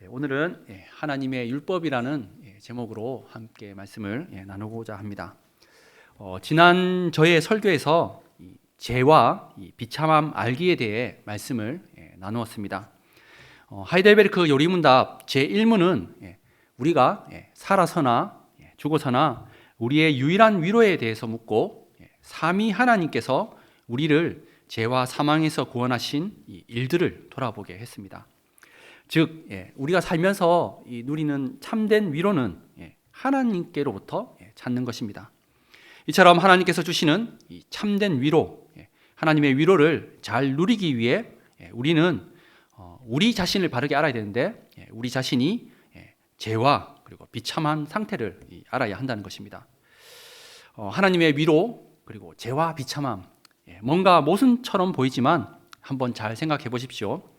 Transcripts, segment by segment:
오늘은 하나님의 율법이라는 제목으로 함께 말씀을 나누고자 합니다. 지난 저의 설교에서 죄와 비참함 알기에 대해 말씀을 나누었습니다. 하이델베르크 요리문답 제1문은 우리가 살아서나 죽어서나 우리의 유일한 위로에 대해서 묻고 삼위 하나님께서 우리를 죄와 사망에서 구원하신 이 일들을 돌아보게 했습니다. 즉 우리가 살면서 누리는 참된 위로는 하나님께로부터 찾는 것입니다. 이처럼 하나님께서 주시는 이 참된 위로, 하나님의 위로를 잘 누리기 위해 우리는 우리 자신을 바르게 알아야 되는데 우리 자신이 죄와 그리고 비참한 상태를 알아야 한다는 것입니다. 하나님의 위로 그리고 죄와 비참함, 뭔가 모순처럼 보이지만 한번 잘 생각해 보십시오.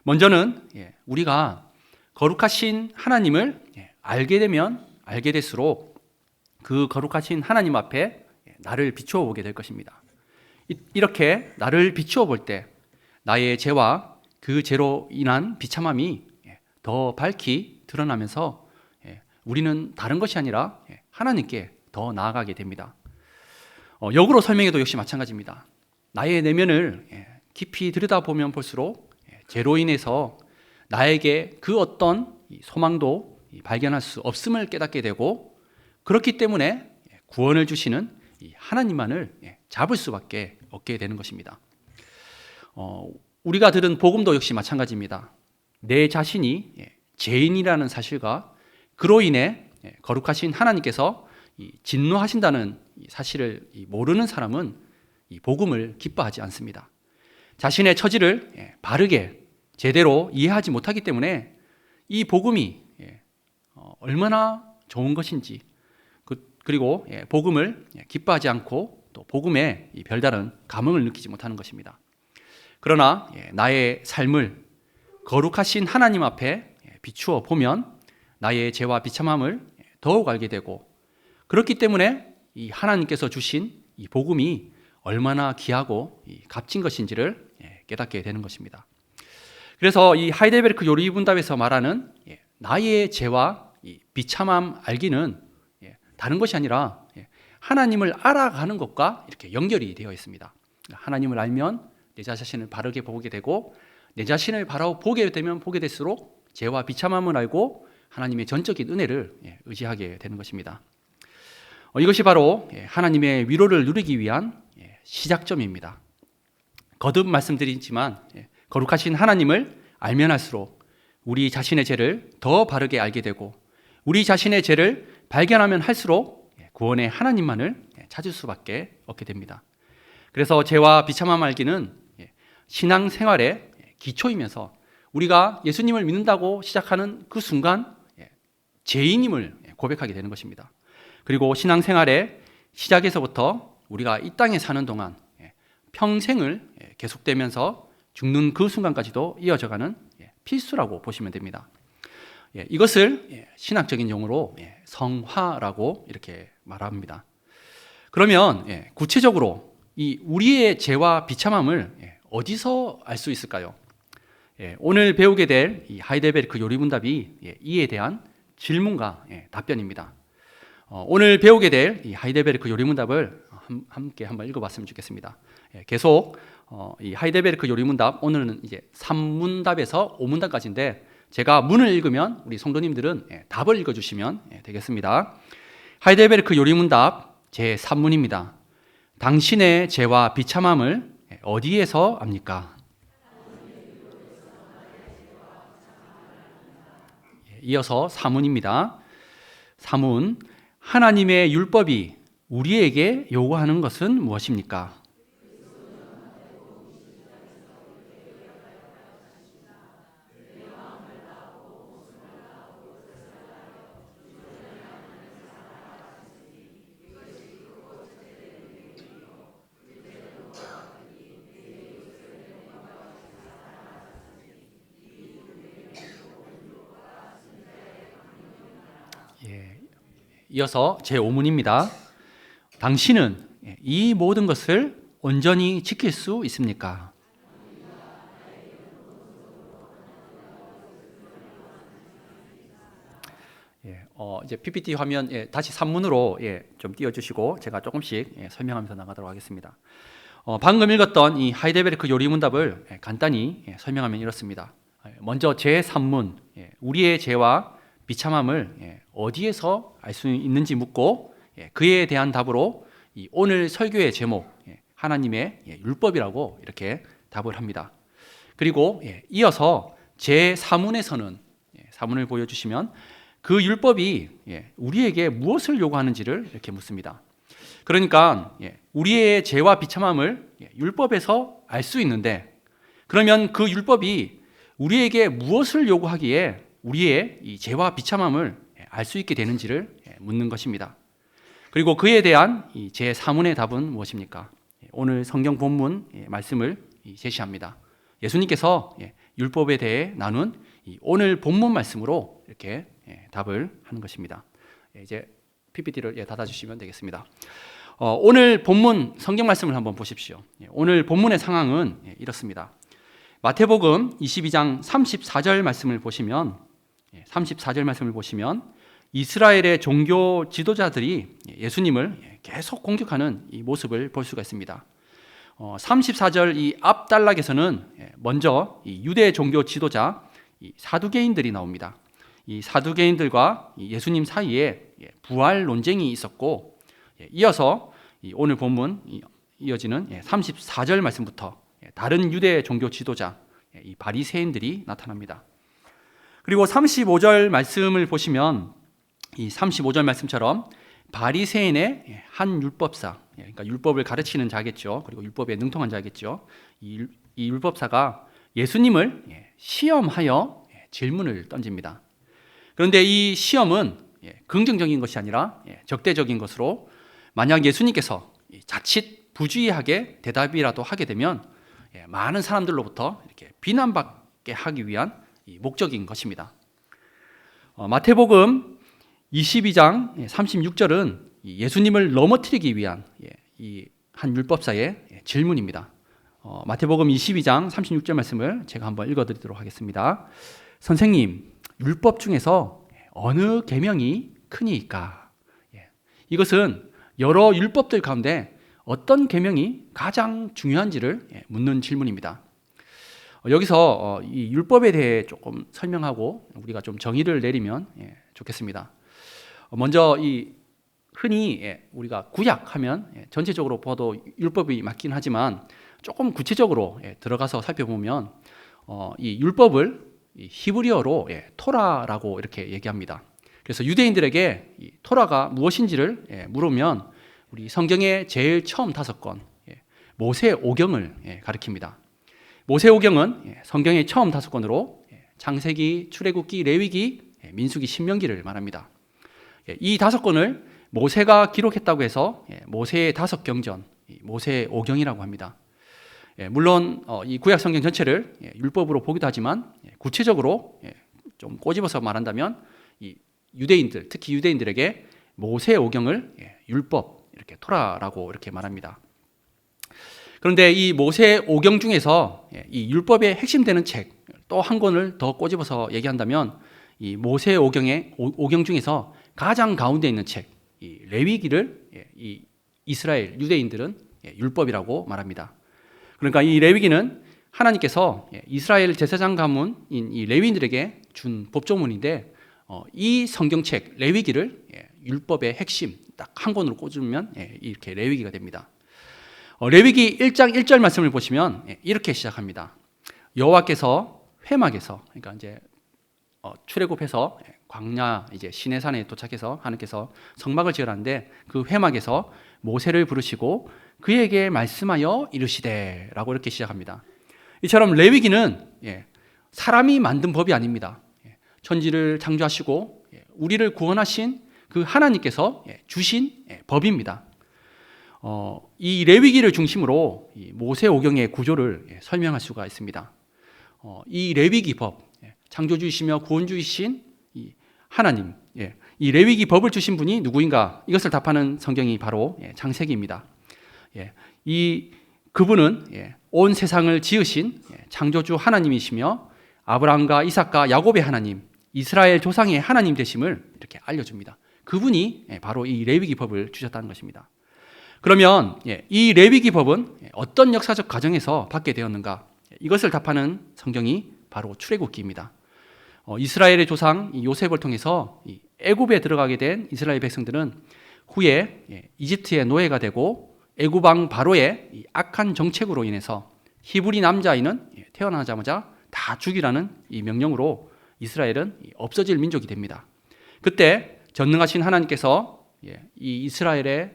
먼저는 우리가 거룩하신 하나님을 알게 되면 알게 될수록 그 거룩하신 하나님 앞에 나를 비추어 보게 될 것입니다. 이렇게 나를 비추어 볼 때 나의 죄와 그 죄로 인한 비참함이 더 밝히 드러나면서 우리는 다른 것이 아니라 하나님께 더 나아가게 됩니다. 역으로 설명해도 역시 마찬가지입니다. 나의 내면을 깊이 들여다보면 볼수록 죄로 인해서 나에게 그 어떤 소망도 발견할 수 없음을 깨닫게 되고, 그렇기 때문에 구원을 주시는 하나님만을 잡을 수밖에 없게 되는 것입니다. 우리가 들은 복음도 역시 마찬가지입니다. 내 자신이 죄인이라는 사실과 그로 인해 거룩하신 하나님께서 진노하신다는 사실을 모르는 사람은 이 복음을 기뻐하지 않습니다. 자신의 처지를 바르게 제대로 이해하지 못하기 때문에 이 복음이 얼마나 좋은 것인지, 그리고 복음을 기뻐하지 않고 또 복음에 별다른 감흥을 느끼지 못하는 것입니다. 그러나 나의 삶을 거룩하신 하나님 앞에 비추어 보면 나의 죄와 비참함을 더욱 알게 되고, 그렇기 때문에 이 하나님께서 주신 이 복음이 얼마나 귀하고 값진 것인지를 깨닫게 되는 것입니다. 그래서 이 하이델베르크 요리문답에서 말하는 나의 죄와 비참함 알기는 다른 것이 아니라 하나님을 알아가는 것과 이렇게 연결이 되어 있습니다. 하나님을 알면 내 자신을 바르게 보게 되고, 내 자신을 바라보게 되면 보게 될수록 죄와 비참함을 알고 하나님의 전적인 은혜를 의지하게 되는 것입니다. 이것이 바로 하나님의 위로를 누리기 위한 시작점입니다. 거듭 말씀드리지만 거룩하신 하나님을 알면 할수록 우리 자신의 죄를 더 바르게 알게 되고, 우리 자신의 죄를 발견하면 할수록 구원의 하나님만을 찾을 수밖에 없게 됩니다. 그래서 죄와 비참함 알기는 신앙생활의 기초이면서 우리가 예수님을 믿는다고 시작하는 그 순간 죄인임을 고백하게 되는 것입니다. 그리고 신앙생활의 시작에서부터 우리가 이 땅에 사는 동안 평생을 계속되면서 죽는 그 순간까지도 이어져가는 필수라고 보시면 됩니다. 이것을 신학적인 용어로 성화라고 이렇게 말합니다. 그러면 구체적으로 이 우리의 죄와 비참함을 어디서 알 수 있을까요? 오늘 배우게 될 이 하이델베르크 요리문답이 이에 대한 질문과 답변입니다. 오늘 배우게 될 이 하이델베르크 요리문답을 함께 한번 읽어봤으면 좋겠습니다. 계속 이 하이델베르크 요리문답, 오늘은 이제 3문답에서 5문답까지인데 제가 문을 읽으면 우리 성도님들은 답을 읽어주시면 되겠습니다. 하이델베르크 요리문답 제3문입니다. 당신의 죄와 비참함을 어디에서 압니까? 이어서 4문입니다. 4문, 하나님의 율법이 우리에게 요구하는 것은 무엇입니까? 이어서 제5문입니다. 당신은 이 모든 것을 온전히 지킬 수 있습니까? 이제 PPT 화면 다시 산문으로 좀 띄워주시고 제가 조금씩 설명하면서 나가도록 하겠습니다. 방금 읽었던 이 하이델베르크 요리문답을 간단히 설명하면 이렇습니다. 먼저 제3문, 우리의 죄와 비참함을 어디에서 알 수 있는지 묻고 그에 대한 답으로 이 오늘 설교의 제목, 하나님의 율법이라고 이렇게 답을 합니다. 그리고 이어서 제4문에서는 사문을 보여주시면 그 율법이 우리에게 무엇을 요구하는지를 이렇게 묻습니다. 그러니까 우리의 죄와 비참함을 율법에서 알 수 있는데 그러면 그 율법이 우리에게 무엇을 요구하기에 우리의 이 죄와 비참함을 알 수 있게 되는지를 묻는 것입니다. 그리고 그에 대한 이 제4문의 답은 무엇입니까? 오늘 성경 본문 말씀을 제시합니다. 예수님께서 율법에 대해 나눈 오늘 본문 말씀으로 이렇게 답을 하는 것입니다. 이제 PPT를 닫아주시면 되겠습니다. 오늘 본문 성경 말씀을 한번 보십시오. 오늘 본문의 상황은 이렇습니다. 마태복음 22장 34절 말씀을 보시면 34절 말씀을 보시면 이스라엘의 종교 지도자들이 예수님을 계속 공격하는 이 모습을 볼 수가 있습니다. 34절 이 앞 단락에서는 먼저 이 유대 종교 지도자 이 사두개인들이 나옵니다. 이 사두개인들과 예수님 사이에 부활 논쟁이 있었고 이어서 오늘 본문 이어지는 34절 말씀부터 다른 유대 종교 지도자 이 바리새인들이 나타납니다. 그리고 35절 말씀을 보시면 이 35절 말씀처럼 바리새인의 한 율법사, 그러니까 율법을 가르치는 자겠죠. 그리고 율법에 능통한 자겠죠. 이 율법사가 예수님을 시험하여 질문을 던집니다. 그런데 이 시험은 긍정적인 것이 아니라 적대적인 것으로 만약 예수님께서 자칫 부주의하게 대답이라도 하게 되면 많은 사람들로부터 이렇게 비난받게 하기 위한 목적인 것입니다. 마태복음 22장 36절은 예수님을 넘어뜨리기 위한 이 한 율법사의 질문입니다. 마태복음 22장 36절 말씀을 제가 한번 읽어드리도록 하겠습니다. 선생님, 율법 중에서 어느 계명이 크니까? 이것은 여러 율법들 가운데 어떤 계명이 가장 중요한지를 묻는 질문입니다. 여기서 이 율법에 대해 조금 설명하고 우리가 좀 정의를 내리면 좋겠습니다. 먼저 이 흔히 우리가 구약하면 전체적으로 봐도 율법이 맞긴 하지만 조금 구체적으로 들어가서 살펴보면 이 율법을 히브리어로 토라라고 이렇게 얘기합니다. 그래서 유대인들에게 이 토라가 무엇인지를 물으면 우리 성경의 제일 처음 5권 모세오경을 가리킵니다. 모세오경은 성경의 처음 5권으로 창세기, 출애굽기, 레위기, 민수기, 신명기를 말합니다. 이 5권을 모세가 기록했다고 해서 모세의 5경전, 모세오경이라고 합니다. 물론 이 구약 성경 전체를 율법으로 보기도 하지만 구체적으로 좀 꼬집어서 말한다면 이 유대인들, 특히 유대인들에게 모세오경을 율법, 이렇게 토라라고 이렇게 말합니다. 그런데 이 모세오경 중에서 이 율법의 핵심되는 책 또 한 권을 더 꼬집어서 얘기한다면 이 모세오경의 오경 중에서 가장 가운데 있는 책, 이 레위기를 이 이스라엘 유대인들은 율법이라고 말합니다. 그러니까 이 레위기는 하나님께서 이스라엘 제사장 가문인 이 레위인들에게 준 법조문인데 이 성경책 레위기를 율법의 핵심 딱 한 권으로 꽂으면 이렇게 레위기가 됩니다. 레위기 1장 1절 말씀을 보시면 이렇게 시작합니다. 여호와께서 회막에서, 그러니까 이제 출애굽해서 광야 이제 시내산에 도착해서 하나님께서 성막을 지으라는데 그 회막에서 모세를 부르시고 그에게 말씀하여 이르시되라고 이렇게 시작합니다. 이처럼 레위기는 사람이 만든 법이 아닙니다. 천지를 창조하시고 우리를 구원하신 그 하나님께서 주신 법입니다. 이 레위기를 중심으로 이 모세오경의 구조를 설명할 수가 있습니다. 이 레위기 법, 창조주이시며 구원주이신 이 하나님, 이 레위기 법을 주신 분이 누구인가? 이것을 답하는 성경이 바로 창세기입니다. 이 그분은 온 세상을 지으신 창조주 하나님이시며 아브라함과 이삭과 야곱의 하나님, 이스라엘 조상의 하나님 되심을 이렇게 알려줍니다. 그분이 바로 이 레위기 법을 주셨다는 것입니다. 그러면 이 레위기 법은 어떤 역사적 과정에서 받게 되었는가? 이것을 답하는 성경이 바로 출애굽기입니다. 이스라엘의 조상 요셉을 통해서 애굽에 들어가게 된 이스라엘 백성들은 후에 이집트의 노예가 되고 애굽 왕 바로의 악한 정책으로 인해서 히브리 남자아이는 태어나자마자 다 죽이라는 이 명령으로 이스라엘은 없어질 민족이 됩니다. 그때 전능하신 하나님께서 이 이스라엘의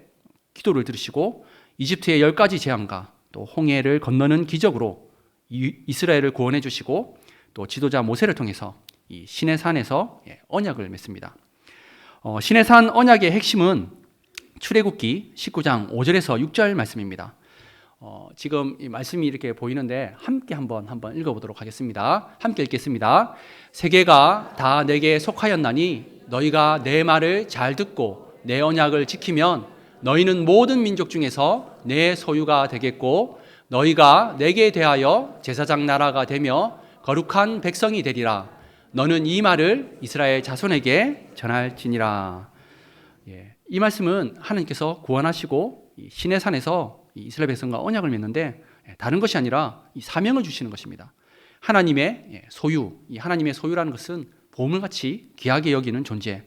기도를 들으시고 이집트의 10가지 재앙과 또 홍해를 건너는 기적으로 이스라엘을 구원해 주시고 또 지도자 모세를 통해서 이 시내산에서 언약을 맺습니다. 시내산 언약의 핵심은 출애굽기 19장 5절에서 6절 말씀입니다. 지금 이 말씀이 이렇게 보이는데 함께 한번 읽어보도록 하겠습니다. 함께 읽겠습니다. 세계가 다 내게 속하였나니 너희가 내 말을 잘 듣고 내 언약을 지키면 너희는 모든 민족 중에서 내 소유가 되겠고 너희가 내게 대하여 제사장 나라가 되며 거룩한 백성이 되리라. 너는 이 말을 이스라엘 자손에게 전할지니라. 이 말씀은 하나님께서 구원하시고 시내산에서 이스라엘 백성과 언약을 맺는데 다른 것이 아니라 이 사명을 주시는 것입니다. 하나님의 소유, 이 하나님의 소유라는 것은 보물같이 귀하게 여기는 존재.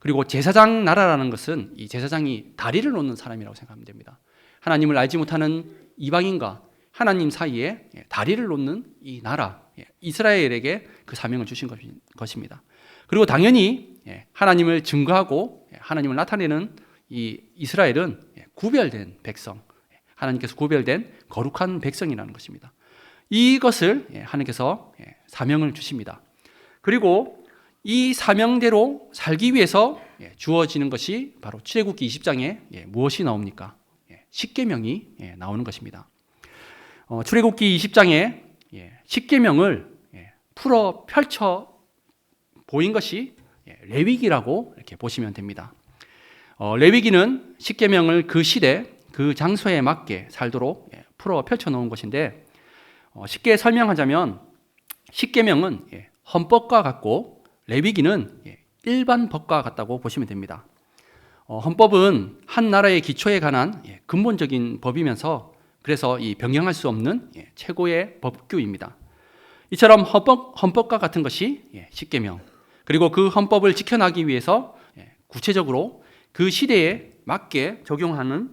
그리고 제사장 나라라는 것은 이 제사장이 다리를 놓는 사람이라고 생각하면 됩니다. 하나님을 알지 못하는 이방인과 하나님 사이에 다리를 놓는 이 나라, 이스라엘에게 그 사명을 주신 것입니다. 그리고 당연히 하나님을 증거하고 하나님을 나타내는 이 이스라엘은 구별된 백성, 하나님께서 구별된 거룩한 백성이라는 것입니다. 이것을 하나님께서 사명을 주십니다. 그리고 이 사명대로 살기 위해서 주어지는 것이 바로 출애굽기 20장에 무엇이 나옵니까? 십계명이 나오는 것입니다. 출애굽기 20장에 십계명을 풀어 펼쳐 보인 것이 레위기라고 이렇게 보시면 됩니다. 레위기는 십계명을 그 시대 그 장소에 맞게 살도록 풀어 펼쳐 놓은 것인데 쉽게 설명하자면 십계명은 헌법과 같고 레위기는 일반 법과 같다고 보시면 됩니다. 헌법은 한 나라의 기초에 관한 근본적인 법이면서 그래서 이 변경할 수 없는 최고의 법규입니다. 이처럼 헌법과 같은 것이 십계명, 그리고 그 헌법을 지켜나기 위해서 구체적으로 그 시대에 맞게 적용하는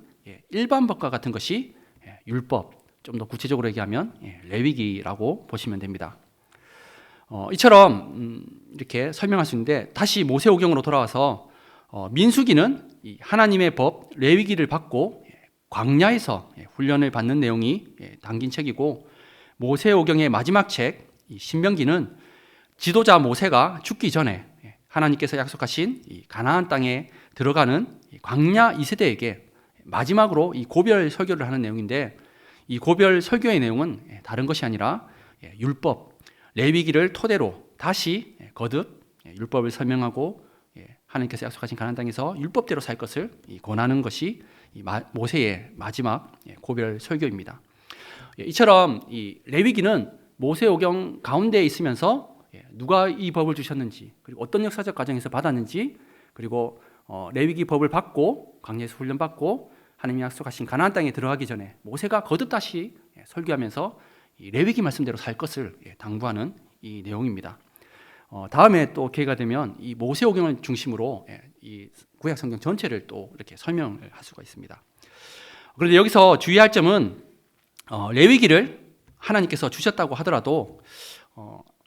일반 법과 같은 것이 율법, 좀 더 구체적으로 얘기하면 레위기라고 보시면 됩니다. 이처럼 이렇게 설명할 수 있는데 다시 모세오경으로 돌아와서 민수기는 하나님의 법 레위기를 받고 광야에서 훈련을 받는 내용이 담긴 책이고 모세오경의 마지막 책 신명기는 지도자 모세가 죽기 전에 하나님께서 약속하신 가나안 땅에 들어가는 광야 2세대에게 마지막으로 이 고별 설교를 하는 내용인데 이 고별 설교의 내용은 다른 것이 아니라 율법, 레위기를 토대로 다시 거듭 율법을 설명하고 하나님께서 약속하신 가나안 땅에서 율법대로 살 것을 권하는 것이 모세의 마지막 고별 설교입니다. 이처럼 이 레위기는 모세오경 가운데에 있으면서 누가 이 법을 주셨는지 그리고 어떤 역사적 과정에서 받았는지 그리고 레위기 법을 받고 광야에서 훈련받고 하나님이 약속하신 가나안 땅에 들어가기 전에 모세가 거듭 다시 설교하면서 이 레위기 말씀대로 살 것을 당부하는 이 내용입니다. 다음에 또 기회가 되면 이 모세오경을 중심으로 이 구약 성경 전체를 또 이렇게 설명을 할 수가 있습니다. 그런데 여기서 주의할 점은 레위기를 하나님께서 주셨다고 하더라도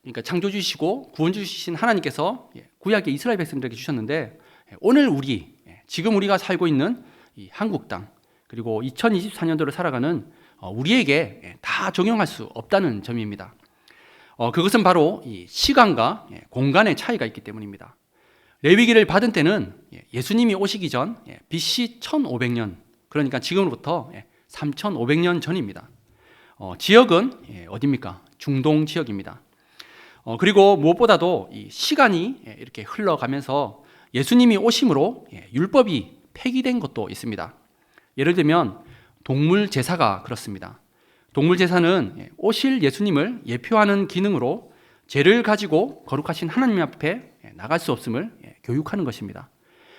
그러니까 창조주시고 구원주신 하나님께서 구약의 이스라엘 백성들에게 주셨는데 오늘 지금 우리가 살고 있는 이 한국 땅 그리고 2024년도를 살아가는 우리에게 다 적용할 수 없다는 점입니다. 그것은 바로 이 시간과 공간의 차이가 있기 때문입니다. 레위기를 받은 때는 예수님이 오시기 전 BC 1500년 그러니까 지금으로부터 3500년 전입니다. 지역은 어디입니까? 중동 지역입니다. 그리고 무엇보다도 이 시간이 이렇게 흘러가면서 예수님이 오심으로 율법이 폐기된 것도 있습니다. 예를 들면 동물 제사가 그렇습니다. 동물 제사는 오실 예수님을 예표하는 기능으로 죄를 가지고 거룩하신 하나님 앞에 나갈 수 없음을 교육하는 것입니다.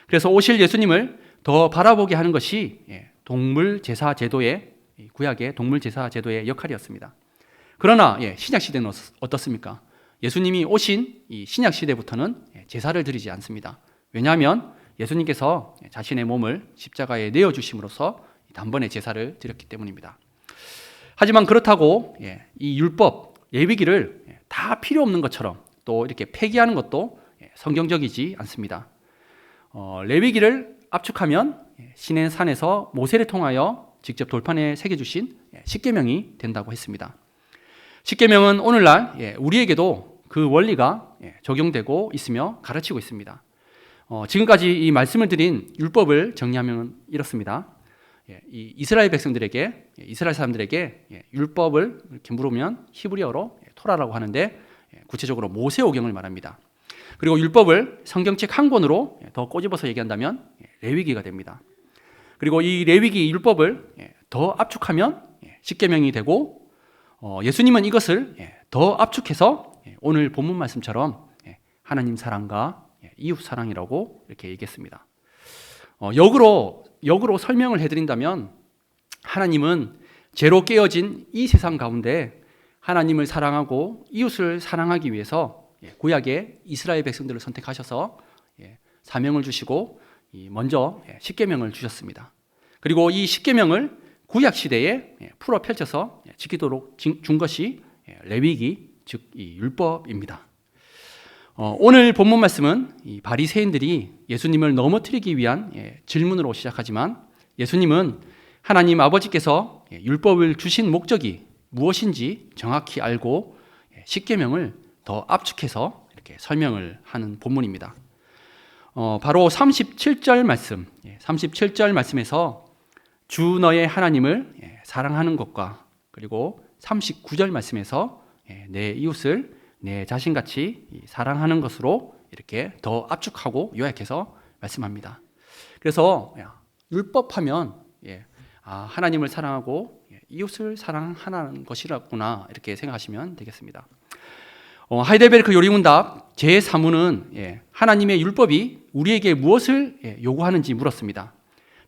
그래서 오실 예수님을 더 바라보게 하는 것이 동물 제사 제도의 구약의 동물 제사 제도의 역할이었습니다. 그러나 신약 시대는 어떻습니까? 예수님이 오신 이 신약 시대부터는 제사를 드리지 않습니다. 왜냐하면 예수님께서 자신의 몸을 십자가에 내어 주심으로써 단번에 제사를 드렸기 때문입니다. 하지만 그렇다고 이 율법, 예비기를 다 필요 없는 것처럼 또 이렇게 폐기하는 것도 성경적이지 않습니다. 레위기를 압축하면 시내산에서 모세를 통하여 직접 돌판에 새겨주신 십계명이 된다고 했습니다. 십계명은 오늘날 우리에게도 그 원리가 적용되고 있으며 가르치고 있습니다. 지금까지 이 말씀을 드린 율법을 정리하면 이렇습니다. 이 이스라엘 백성들에게, 이스라엘 사람들에게 율법을 이렇게 물으면 히브리어로 토라라고 하는데 구체적으로 모세오경을 말합니다. 그리고 율법을 성경책 한 권으로 더 꼬집어서 얘기한다면 레위기가 됩니다. 그리고 이 레위기 율법을 더 압축하면 십계명이 되고, 예수님은 이것을 더 압축해서 오늘 본문 말씀처럼 하나님 사랑과 이웃 사랑이라고 이렇게 얘기했습니다. 역으로 설명을 해드린다면 하나님은 죄로 깨어진 이 세상 가운데 하나님을 사랑하고 이웃을 사랑하기 위해서 구약의 이스라엘 백성들을 선택하셔서 사명을 주시고 먼저 십계명을 주셨습니다. 그리고 이 십계명을 구약 시대에 풀어 펼쳐서 지키도록 준 것이 레위기, 즉 이 율법입니다. 오늘 본문 말씀은 이 바리새인들이 예수님을 넘어뜨리기 위한 질문으로 시작하지만, 예수님은 하나님 아버지께서 율법을 주신 목적이 무엇인지 정확히 알고 십계명을 더 압축해서 이렇게 설명을 하는 본문입니다. 바로 37절 말씀, 37절 말씀에서 주 너의 하나님을 사랑하는 것과, 그리고 39절 말씀에서 내 이웃을 내 자신같이 사랑하는 것으로 이렇게 더 압축하고 요약해서 말씀합니다. 그래서 율법하면 하나님을 사랑하고 이웃을 사랑하는 것이라구나, 이렇게 생각하시면 되겠습니다. 하이델베르크 요리문답 제3문은 하나님의 율법이 우리에게 무엇을 요구하는지 물었습니다.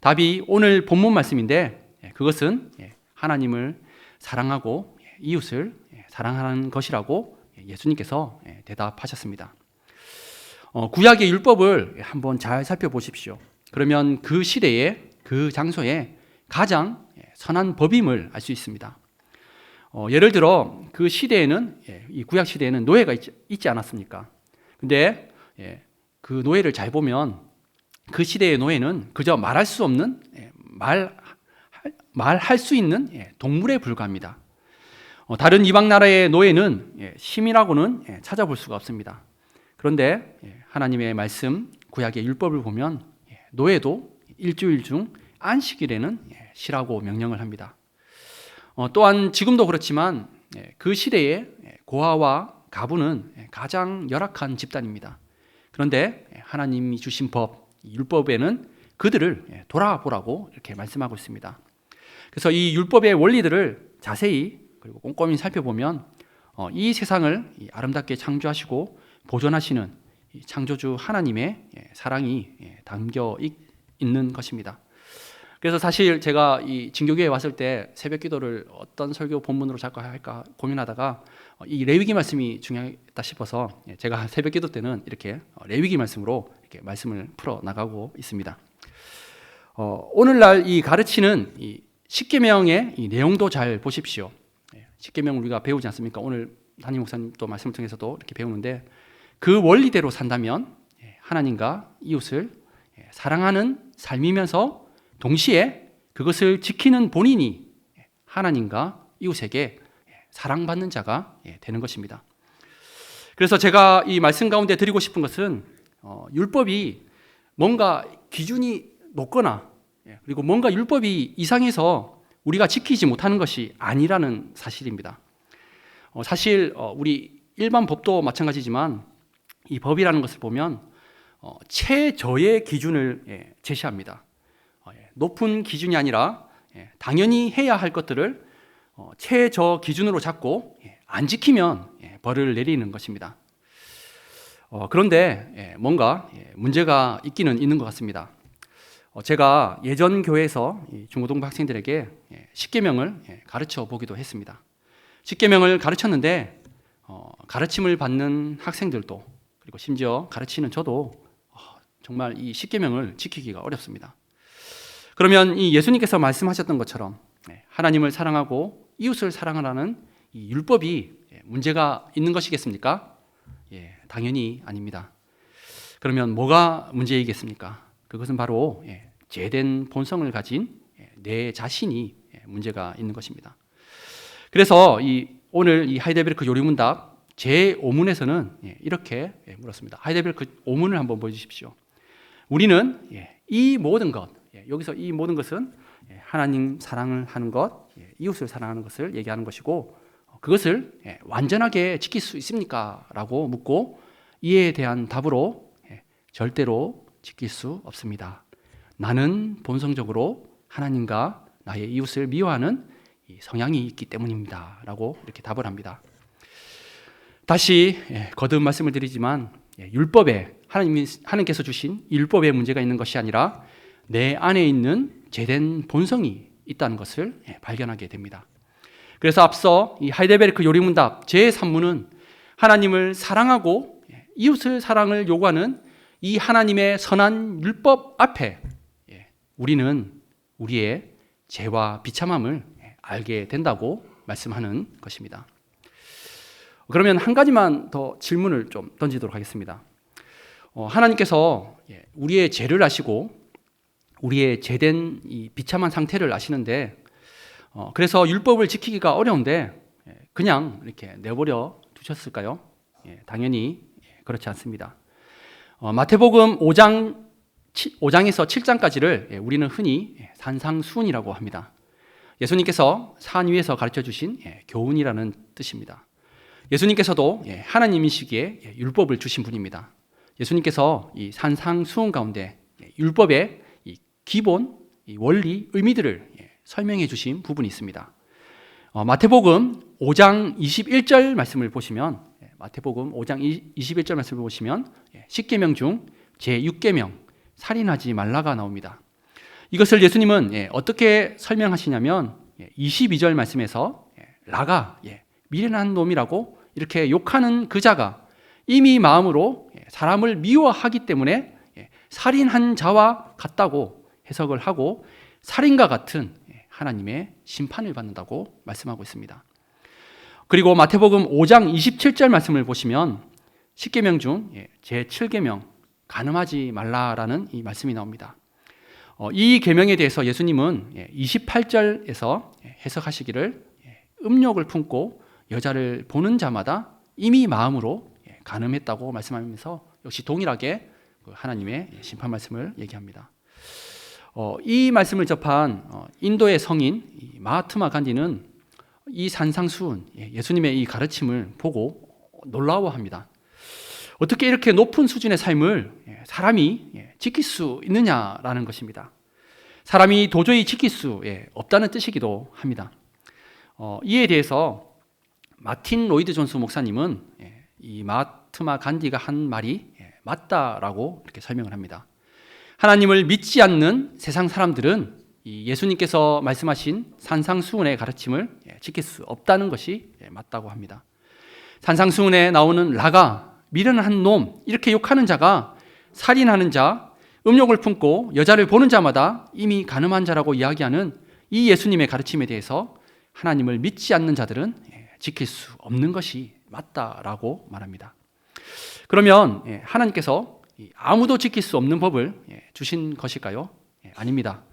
답이 오늘 본문 말씀인데, 그것은 하나님을 사랑하고 이웃을 사랑하는 것이라고 예수님께서 대답하셨습니다. 구약의 율법을 한번 잘 살펴보십시오. 그러면 그 시대에, 그 장소에 가장 선한 법임을 알 수 있습니다. 예를 들어 그 시대에는, 이 구약 시대에는 노예가 있지 않았습니까? 근데 그 노예를 잘 보면 그 시대의 노예는 그저 말할 수 없는, 말할 수 있는 동물에 불과합니다. 다른 이방 나라의 노예는 심이라고는 찾아볼 수가 없습니다. 그런데 하나님의 말씀, 구약의 율법을 보면 노예도 일주일 중 안식일에는 쉬라고 명령을 합니다. 또한 지금도 그렇지만 그 시대에 고아와 가부는 가장 열악한 집단입니다. 그런데 하나님이 주신 법, 율법에는 그들을 돌아보라고 이렇게 말씀하고 있습니다. 그래서 이 율법의 원리들을 자세히 그리고 꼼꼼히 살펴보면 이 세상을 아름답게 창조하시고 보존하시는 창조주 하나님의 사랑이 담겨 있는 것입니다. 그래서 사실 제가 이 진교교에 왔을 때 새벽 기도를 어떤 설교 본문으로 잡고 할까 고민하다가 이 레위기 말씀이 중요하다 싶어서 제가 새벽 기도 때는 이렇게 레위기 말씀으로 이렇게 말씀을 풀어 나가고 있습니다. 오늘날 이 가르치는 이 십계명의 이 내용도 잘 보십시오. 십계명 우리가 배우지 않습니까? 오늘 담임 목사님 또 말씀을 통해서도 이렇게 배우는데, 그 원리대로 산다면 하나님과 이웃을 사랑하는 삶이면서 동시에 그것을 지키는 본인이 하나님과 이웃에게 사랑받는 자가 되는 것입니다. 그래서 제가 이 말씀 가운데 드리고 싶은 것은 율법이 뭔가 기준이 높거나 그리고 뭔가 율법이 이상해서 우리가 지키지 못하는 것이 아니라는 사실입니다. 사실 우리 일반 법도 마찬가지지만 이 법이라는 것을 보면 최저의 기준을 제시합니다. 높은 기준이 아니라 당연히 해야 할 것들을 최저 기준으로 잡고 안 지키면 벌을 내리는 것입니다. 그런데 뭔가 문제가 있기는 있는 것 같습니다. 제가 예전 교회에서 중고등부 학생들에게 십계명을 가르쳐 보기도 했습니다. 십계명을 가르쳤는데 가르침을 받는 학생들도 그리고 심지어 가르치는 저도 정말 이 십계명을 지키기가 어렵습니다. 그러면 이 예수님께서 말씀하셨던 것처럼 하나님을 사랑하고 이웃을 사랑하라는 이 율법이 문제가 있는 것이겠습니까? 당연히 아닙니다. 그러면 뭐가 문제이겠습니까? 그것은 바로 죄된 본성을 가진 내 자신이 문제가 있는 것입니다. 그래서 오늘 이 하이델베르크 요리문답 제5문에서는 이렇게 물었습니다. 하이델베르크 5문을 한번 보여주십시오. 우리는 이 모든 것, 여기서 이 모든 것은 하나님 사랑을 하는 것, 이웃을 사랑하는 것을 얘기하는 것이고, 그것을 완전하게 지킬 수 있습니까? 라고 묻고 이에 대한 답으로 절대로 지킬 수 없습니다. 나는 본성적으로 하나님과 나의 이웃을 미워하는 성향이 있기 때문입니다. 라고 이렇게 답을 합니다. 다시 거듭 말씀을 드리지만 율법에 하나님께서 주신 율법에 문제가 있는 것이 아니라 내 안에 있는 죄된 본성이 있다는 것을 발견하게 됩니다. 그래서 앞서 이 하이델베르크 요리문답 제3문은 하나님을 사랑하고 이웃을 사랑을 요구하는 이 하나님의 선한 율법 앞에 우리는 우리의 죄와 비참함을 알게 된다고 말씀하는 것입니다. 그러면 한 가지만 더 질문을 좀 던지도록 하겠습니다. 하나님께서 우리의 죄를 아시고 우리의 죄된 이 비참한 상태를 아시는데 그래서 율법을 지키기가 어려운데 그냥 이렇게 내버려 두셨을까요? 당연히 그렇지 않습니다. 마태복음 5장에서 7장까지를 우리는 흔히 산상수훈이라고 합니다. 예수님께서 산 위에서 가르쳐 주신 교훈이라는 뜻입니다. 예수님께서도 하나님이시기에 율법을 주신 분입니다. 예수님께서 이 산상수훈 가운데 율법의 이 기본, 이 원리, 의미들을 설명해 주신 부분이 있습니다. 마태복음 5장 21절 말씀을 보시면 마태복음 5장 21절 말씀을 보시면 10계명 중 제6계명 살인하지 말라가 나옵니다. 이것을 예수님은 어떻게 설명하시냐면 22절 말씀에서 라가 미련한 놈이라고 이렇게 욕하는 그 자가 이미 마음으로 사람을 미워하기 때문에 살인한 자와 같다고 해석을 하고 살인과 같은 하나님의 심판을 받는다고 말씀하고 있습니다. 그리고 마태복음 5장 27절 말씀을 보시면 10계명 중 제7계명 간음하지 말라라는 이 말씀이 나옵니다. 이 계명에 대해서 예수님은 28절에서 해석하시기를 음욕을 품고 여자를 보는 자마다 이미 마음으로 간음했다고 말씀하면서 역시 동일하게 하나님의 심판 말씀을 얘기합니다. 이 말씀을 접한 인도의 성인 마하트마 간디는 이 산상수훈, 예수님의 이 가르침을 보고 놀라워합니다. 어떻게 이렇게 높은 수준의 삶을 사람이 지킬 수 있느냐라는 것입니다. 사람이 도저히 지킬 수 없다는 뜻이기도 합니다. 이에 대해서 마틴 로이드 존스 목사님은 이 마하트마 간디가 한 말이 맞다라고 이렇게 설명을 합니다. 하나님을 믿지 않는 세상 사람들은 이 예수님께서 말씀하신 산상수훈의 가르침을 지킬 수 없다는 것이 맞다고 합니다. 산상수훈에 나오는 라가 미련한 놈 이렇게 욕하는 자가 살인하는 자, 음욕을 품고 여자를 보는 자마다 이미 간음한 자라고 이야기하는 이 예수님의 가르침에 대해서 하나님을 믿지 않는 자들은 지킬 수 없는 것이 맞다라고 말합니다. 그러면 하나님께서 아무도 지킬 수 없는 법을 주신 것일까요? 아닙니다.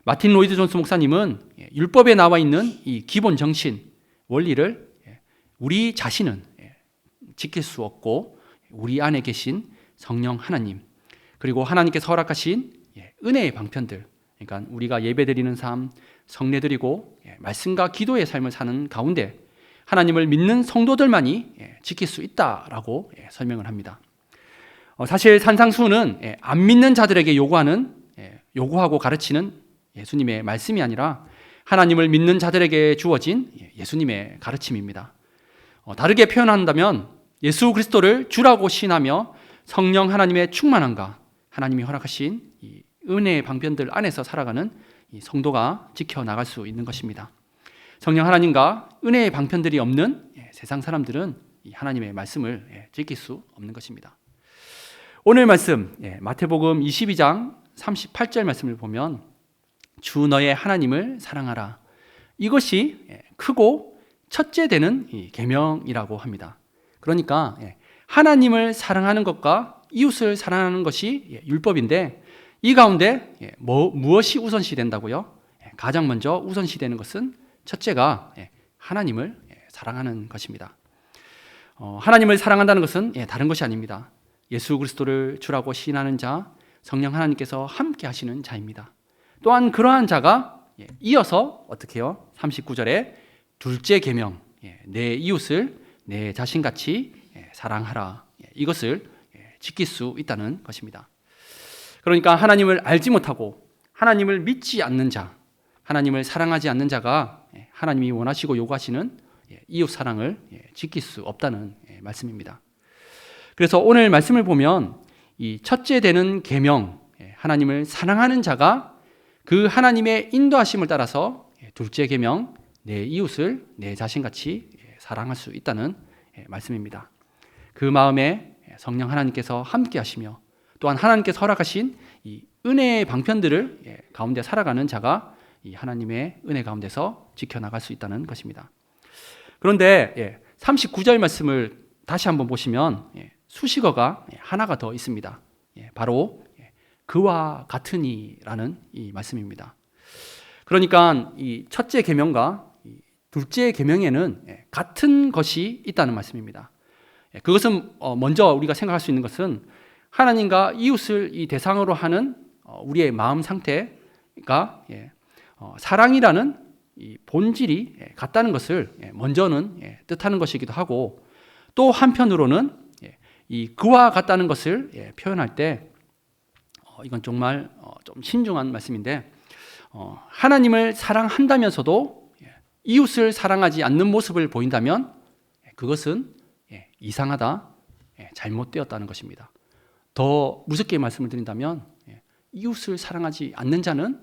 마틴 로이드 존스 목사님은 율법에 나와 있는 이 기본 정신, 원리를 우리 자신은 지킬 수 없고 우리 안에 계신 성령 하나님 그리고 하나님께서 허락하신 은혜의 방편들, 그러니까 우리가 예배드리는 삶, 성례드리고 말씀과 기도의 삶을 사는 가운데 하나님을 믿는 성도들만이 지킬 수 있다라고 설명을 합니다. 사실 산상수훈은 안 믿는 자들에게 요구하고 가르치는 예수님의 말씀이 아니라 하나님을 믿는 자들에게 주어진 예수님의 가르침입니다. 다르게 표현한다면 예수 그리스도를 주라고 신하며 성령 하나님의 충만함과 하나님이 허락하신 이 은혜의 방편들 안에서 살아가는 이 성도가 지켜나갈 수 있는 것입니다. 성령 하나님과 은혜의 방편들이 없는 세상 사람들은 이 하나님의 말씀을 지킬 수 없는 것입니다. 오늘 말씀 마태복음 22장 38절 말씀을 보면 주 너의 하나님을 사랑하라. 이것이 크고 첫째 되는 계명이라고 합니다. 그러니까 하나님을 사랑하는 것과 이웃을 사랑하는 것이 율법인데 이 가운데 무엇이 우선시 된다고요? 가장 먼저 우선시 되는 것은 첫째가 하나님을 사랑하는 것입니다. 하나님을 사랑한다는 것은 다른 것이 아닙니다. 예수 그리스도를 주라고 시인하는 자, 성령 하나님께서 함께 하시는 자입니다. 또한 그러한 자가 이어서 어떻게 해요? 39절에 둘째 계명, 내 이웃을 내 자신같이 사랑하라. 이것을 지킬 수 있다는 것입니다. 그러니까 하나님을 알지 못하고 하나님을 믿지 않는 자, 하나님을 사랑하지 않는 자가 하나님이 원하시고 요구하시는 이웃 사랑을 지킬 수 없다는 말씀입니다. 그래서 오늘 말씀을 보면 이 첫째 되는 계명, 하나님을 사랑하는 자가 그 하나님의 인도하심을 따라서 둘째 계명, 내 이웃을 내 자신같이 사랑할 수 있다는 말씀입니다. 그 마음에 성령 하나님께서 함께 하시며 또한 하나님께서 허락하신 이 은혜의 방편들을 가운데 살아가는 자가 이 하나님의 은혜 가운데서 지켜나갈 수 있다는 것입니다. 그런데 39절 말씀을 다시 한번 보시면 수식어가 하나가 더 있습니다. 바로 그와 같으니라는 이 말씀입니다. 그러니까 이 첫째 계명과 둘째 계명에는 같은 것이 있다는 말씀입니다. 그것은 먼저 우리가 생각할 수 있는 것은 하나님과 이웃을 이 대상으로 하는 우리의 마음 상태가 사랑이라는 이 본질이 같다는 것을 먼저는 뜻하는 것이기도 하고, 또 한편으로는 이 그와 같다는 것을 표현할 때 이건 정말 좀 신중한 말씀인데, 하나님을 사랑한다면서도 이웃을 사랑하지 않는 모습을 보인다면 그것은 이상하다, 잘못되었다는 것입니다. 더 무섭게 말씀을 드린다면 이웃을 사랑하지 않는 자는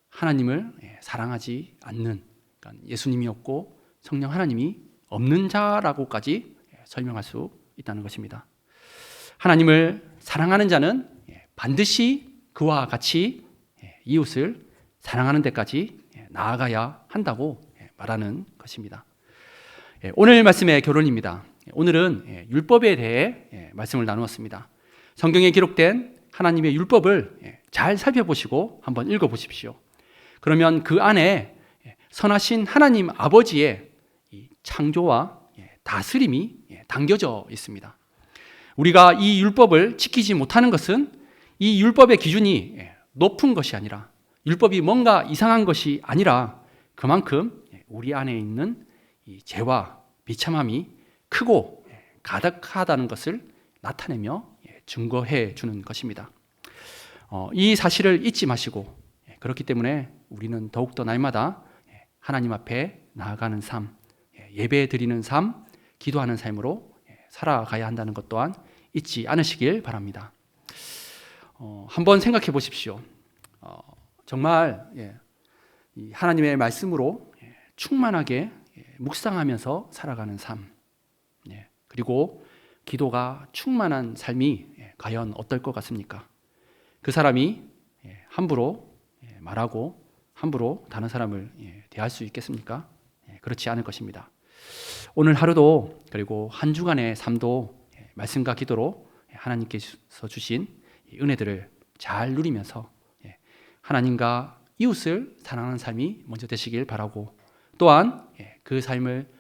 하나님을 사랑하지 않는, 그러니까 예수님이었고 성령 하나님이 없는 자라고까지 설명할 수 있다는 것입니다. 하나님을 사랑하는 자는 반드시 그와 같이 이웃을 사랑하는 데까지 나아가야 한다고 말하는 것입니다. 오늘 말씀의 결론입니다. 오늘은 율법에 대해 말씀을 나누었습니다. 성경에 기록된 하나님의 율법을 잘 살펴보시고 한번 읽어보십시오. 그러면 그 안에 선하신 하나님 아버지의 창조와 다스림이 담겨져 있습니다. 우리가 이 율법을 지키지 못하는 것은 이 율법의 기준이 높은 것이 아니라, 율법이 뭔가 이상한 것이 아니라 그만큼 우리 안에 있는 이 죄와 비참함이 크고 가득하다는 것을 나타내며 증거해 주는 것입니다. 이 사실을 잊지 마시고, 그렇기 때문에 우리는 더욱더 날마다 하나님 앞에 나아가는 삶, 예배 드리는 삶, 기도하는 삶으로 살아가야 한다는 것 또한 잊지 않으시길 바랍니다. 한번 생각해 보십시오. 정말 이 하나님의 말씀으로 충만하게 묵상하면서 살아가는 삶, 그리고 기도가 충만한 삶이 과연 어떨 것 같습니까? 그 사람이 함부로 말하고 함부로 다른 사람을 대할 수 있겠습니까? 그렇지 않을 것입니다. 오늘 하루도, 그리고 한 주간의 삶도 말씀과 기도로 하나님께서 주신 은혜들을 잘 누리면서 하나님과 이웃을 사랑하는 삶이 먼저 되시길 바라고, 또한 그 삶을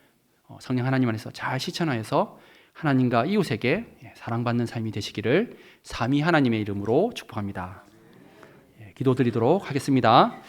성령 하나님 안에서 잘 실천하여서 하나님과 이웃에게 사랑받는 삶이 되시기를 삼위 하나님의 이름으로 축복합니다. 기도드리도록 하겠습니다.